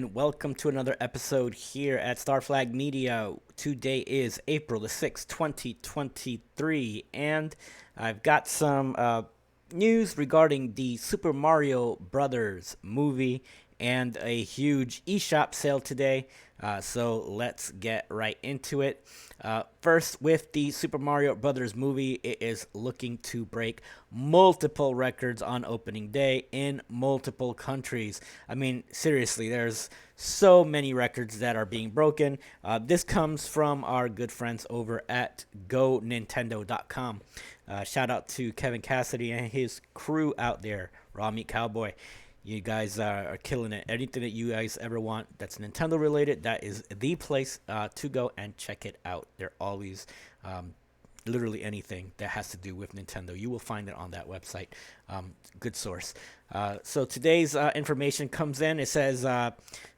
Welcome to another episode here at Star Flag Media. Today is April the 6th, 2023, and I've got some news regarding the Super Mario Brothers movie and a huge eShop sale today. So let's get right into it. First, with the Super Mario Brothers movie, it is looking to break multiple records on opening day in multiple countries. I mean, seriously, there's so many records that are being broken. This comes from our good friends over at GoNintendo.com. Shout out to Kevin Cassidy and his crew out there, Raw Meat Cowboy. You guys are killing it. Anything that you guys ever want that's Nintendo related, that is the place to go and check it out. They're always literally anything that has to do with Nintendo. You will find it on that website. Good source. So today's information comes in. It says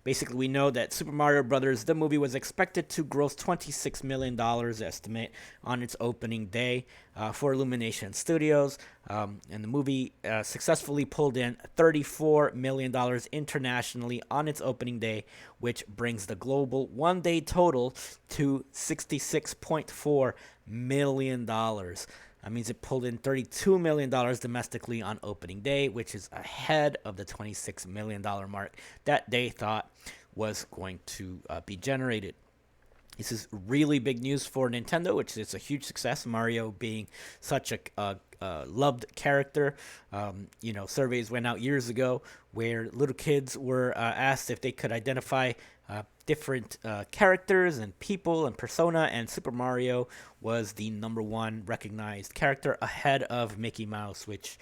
basically we know that Super Mario Brothers, the movie, was expected to gross $26 million estimate on its opening day for Illumination Studios. And the movie successfully pulled in $34 million internationally on its opening day, which brings the global one-day total to $66.4 million. That means it pulled in $32 million domestically on opening day, which is ahead of the $26 million mark that they thought was going to be generated. This is really big news for Nintendo, which is a huge success. Mario being such a loved character. Surveys went out years ago where little kids were asked if they could identify different characters and people and persona, and Super Mario was the number one recognized character ahead of Mickey Mouse, which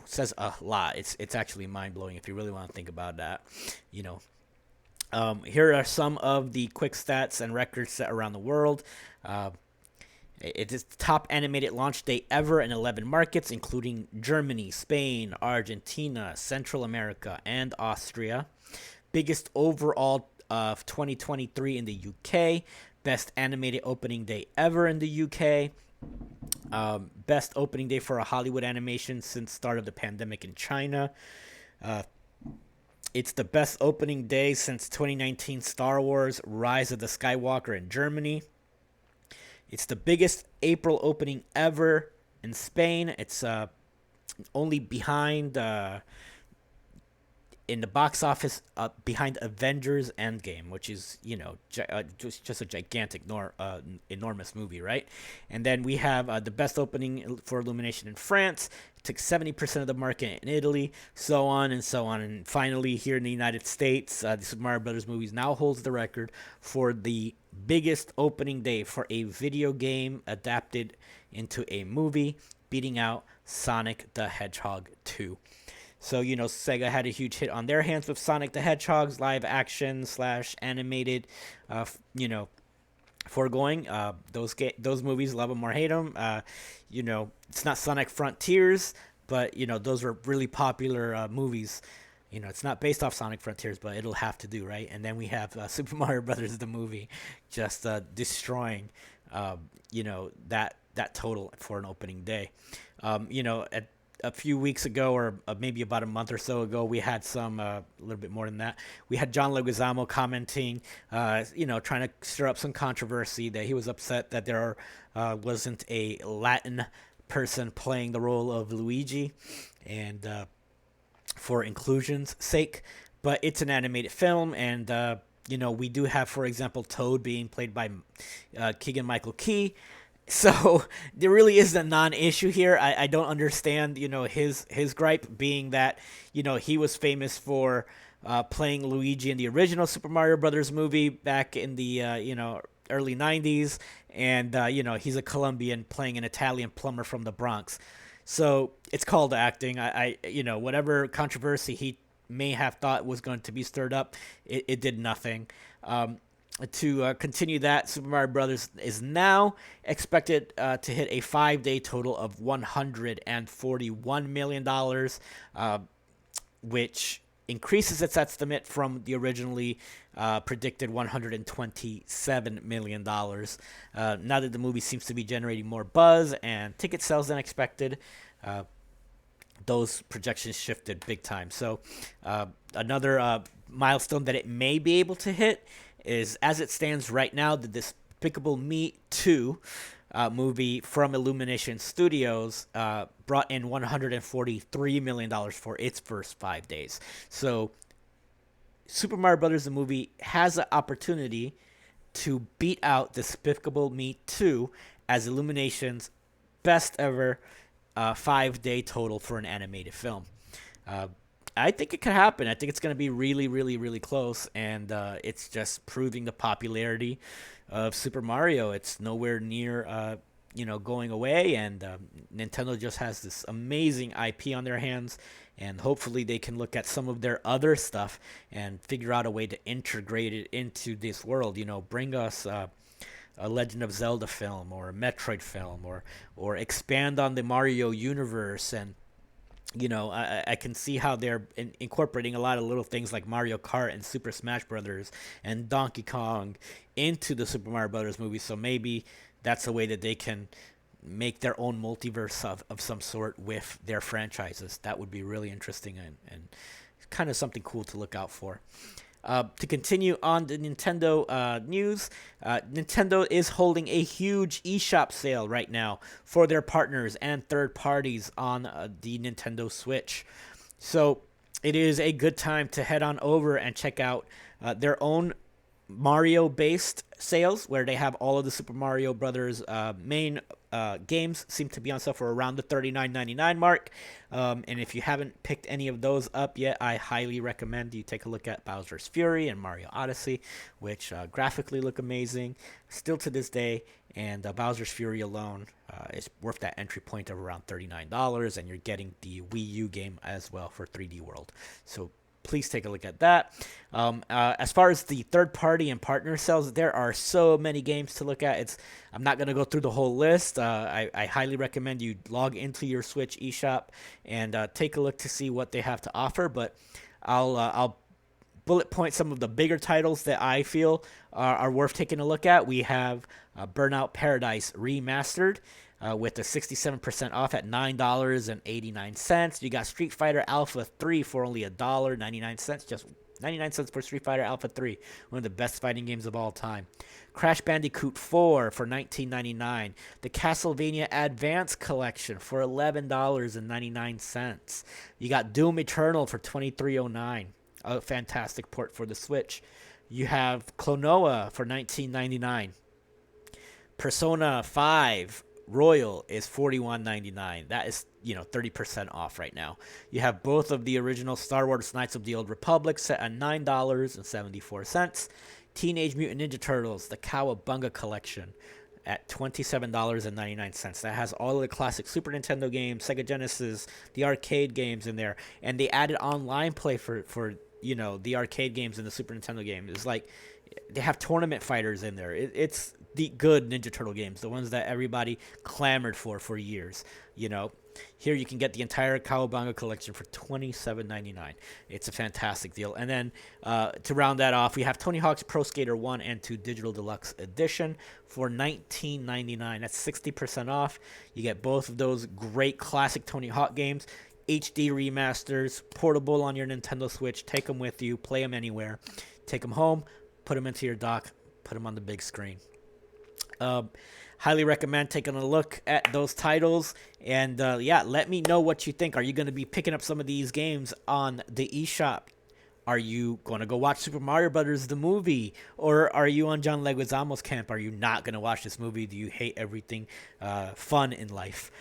says a lot. It's actually mind blowing if you really want to think about that. You know, Here are some of the quick stats and records set around the world. It is the top animated launch day ever in 11 markets, including Germany, Spain, Argentina, Central America, and Austria. Biggest overall of 2023 in the UK. Best animated opening day ever in the UK. Best opening day for a Hollywood animation since start of the pandemic in China. It's the best opening day since 2019 Star Wars Rise of the Skywalker in Germany. It's the biggest April opening ever in Spain. It's only behind in the box office behind Avengers Endgame, which is just a gigantic enormous movie, right? And then we have the best opening for Illumination in France. It took 70% of the market in Italy, so on and so on. And finally, here in the United States, the Super Mario Brothers movies now holds the record for the biggest opening day for a video game adapted into a movie, beating out Sonic the Hedgehog 2. So, Sega had a huge hit on their hands with Sonic the Hedgehog's live action slash animated, foregoing. Those movies, love them or hate them. It's not Sonic Frontiers, but, those were really popular movies. It's not based off Sonic Frontiers, but it'll have to do, right? And then we have Super Mario Brothers, the movie, just destroying, that total for an opening day. At a few weeks ago, or maybe about a month or so ago, we had a little bit more than that. We had John Leguizamo commenting, trying to stir up some controversy that he was upset that there wasn't a Latin person playing the role of Luigi, and for inclusion's sake. But it's an animated film, and we do have, for example, Toad being played by Keegan Michael Key. So there really is a non-issue here. I don't understand, his gripe being that, he was famous for playing Luigi in the original Super Mario Brothers movie back in the, early 90s. And, he's a Colombian playing an Italian plumber from the Bronx. So it's called acting. Whatever controversy he may have thought was going to be stirred up, it did nothing. To continue that, Super Mario Brothers is now expected to hit a 5-day total of $141 million, which increases its estimate from the originally predicted $127 million. Now that the movie seems to be generating more buzz and ticket sales than expected, those projections shifted big time. So another milestone that it may be able to hit is, as it stands right now, the Despicable Me 2 movie from Illumination Studios brought in $143 million for its first 5 days. So Super Mario Brothers the movie has an opportunity to beat out Despicable Me 2 as Illumination's best ever 5 day total for an animated film. Uh, I think it could happen. I think it's going to be really, really, really close, and it's just proving the popularity of Super Mario. It's nowhere near, going away, and Nintendo just has this amazing IP on their hands, and hopefully they can look at some of their other stuff and figure out a way to integrate it into this world. Bring us. A Legend of Zelda film or a Metroid film, or expand on the Mario universe. And I can see how they're incorporating a lot of little things like Mario Kart and Super Smash Brothers and Donkey Kong into the Super Mario Brothers movie. So maybe that's a way that they can make their own multiverse of some sort with their franchises. That would be really interesting and kind of something cool to look out for. To continue on the Nintendo news, Nintendo is holding a huge eShop sale right now for their partners and third parties on the Nintendo Switch. So it is a good time to head on over and check out their own Mario-based sales, where they have all of the Super Mario Brothers main games seem to be on sale for around the $39.99 mark. And if you haven't picked any of those up yet, I highly recommend you take a look at Bowser's Fury and Mario Odyssey, which graphically look amazing still to this day. And Bowser's Fury alone is worth that entry point of around $39, and you're getting the Wii U game as well for 3D World. So please take a look at that. As far as the third-party and partner sales, there are so many games to look at. I'm not going to go through the whole list. I highly recommend you log into your Switch eShop and take a look to see what they have to offer. But I'll bullet point some of the bigger titles that I feel are worth taking a look at. We have Burnout Paradise Remastered, with a 67% off at $9.89. You got Street Fighter Alpha 3 for only $1.99, just 99 cents for Street Fighter Alpha 3, one of the best fighting games of all time. Crash Bandicoot 4 for $19.99. The Castlevania Advance Collection for $11.99. You got Doom Eternal for $23.09. A fantastic port for the Switch. You have Klonoa for $19.99. Persona 5 Royal is $41.99. That is, 30% off right now. You have both of the original Star Wars Knights of the Old Republic set at $9.74. Teenage Mutant Ninja Turtles, the Cowabunga Collection, at $27.99. That has all of the classic Super Nintendo games, Sega Genesis, the arcade games in there, and they added online play for the arcade games and the Super Nintendo game. It's like they have tournament fighters in there. It's the good Ninja Turtle games, the ones that everybody clamored for years. Here you can get the entire Cowabunga collection for $27.99. It's a fantastic deal. And then to round that off, we have Tony Hawk's Pro Skater 1 and 2 Digital Deluxe Edition for $19.99. That's 60% off. You get both of those great classic Tony Hawk games. HD remasters, portable on your Nintendo Switch. Take them with you. Play them anywhere. Take them home. Put them into your dock. Put them on the big screen. Highly recommend taking a look at those titles. And let me know what you think. Are you going to be picking up some of these games on the eShop? Are you going to go watch Super Mario Brothers the movie? Or are you on John Leguizamo's camp? Are you not going to watch this movie? Do you hate everything fun in life?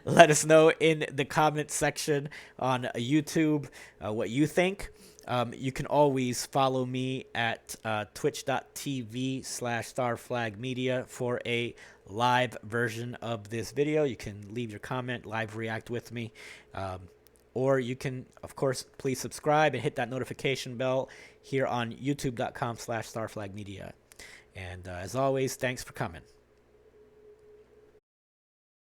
Let us know in the comment section on YouTube what you think. You can always follow me at twitch.tv/starflagmedia for a live version of this video. You can leave your comment, live react with me. Or you can, of course, please subscribe and hit that notification bell here on youtube.com/starflagmedia. And as always, thanks for coming.